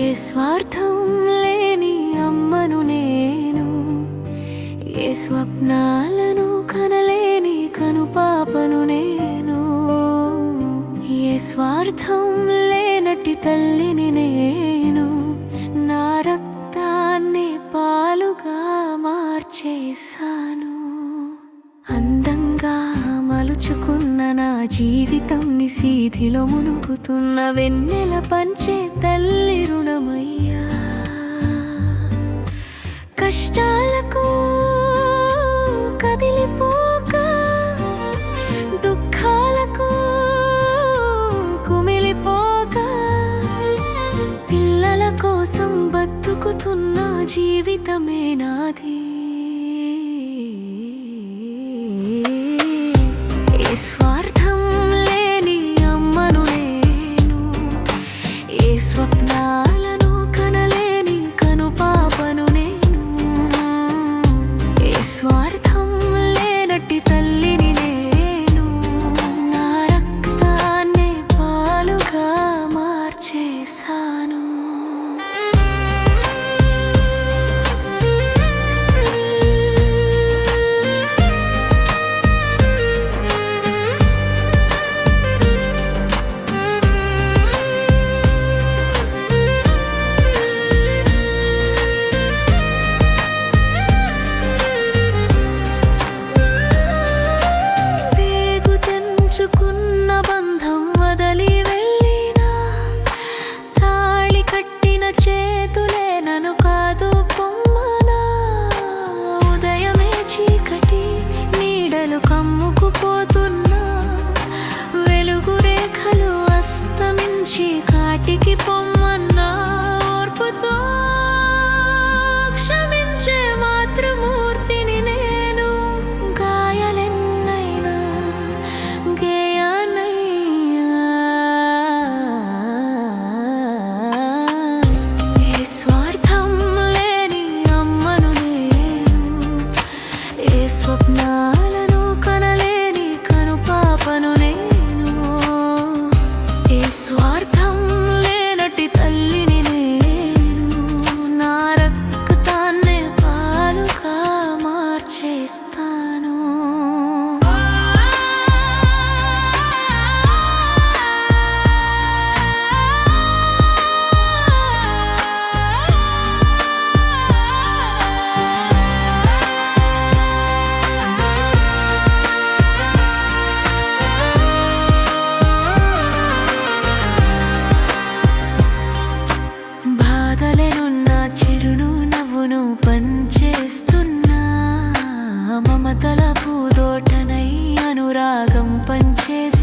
ఏ స్వార్థం లేని అమ్మను నేను, ఏ స్వప్నాలను కనలేని కనుపాపను నేను, ఏ స్వార్థం లేనట్టి తల్లిని నేను, నా రక్తాన్ని పాలుగా మార్చేశాను. అందంగా మలుచుకున్న నా జీవితం నిశీధిలో మునుగుతున్న వెన్నెల పంచే తల్లి రుణమయ్యా. కష్టాలకు కదిలిపోక, దుఃఖాలకు కుమిలిపోక, పిల్లల కోసం బతుకుతున్న జీవితమే నాది. ఏ స్వార్థం లేని అమ్మను నేను, ఏ స్వప్నాలను కనలేని కనుపాపను నేను, ఏ స్వార్థం లేనట్టి తల్లిని నేను, నా రక్తాన్ని పాలుగా మార్చేశాను. పెంచుకున్న బంధం వదలి వెళ్ళినా, తాళి కట్టిన చేతులే నన్ను కాదు పొమ్మనా. ఉదయమే చీకటి నీడలు కమ్ముకుపోతున్నా, వెలుగు రేఖలు అస్తమించి కాటికి పొమ్మన్నా. ఓర్పుతో క్షమించే మాతృమూర్తిని నేను, గాయాలెన్నైనా గేయాలయ్యా. ఏ స్వార్థం లేని అమ్మను నేను, ఏ స్వప్నాలను కనలేని కనుపాపను నేను, ఏ స్వార్థం లేనట్టి తల్లిని నేను, నా రక్తాన్ని పాలుగా మార్చేస్తాను. బాధలేనున్న చిరును నవ్వును పంచేస్తున్నా, మమతల పూదోటనై అనురాగం పంచేస్తున్నా.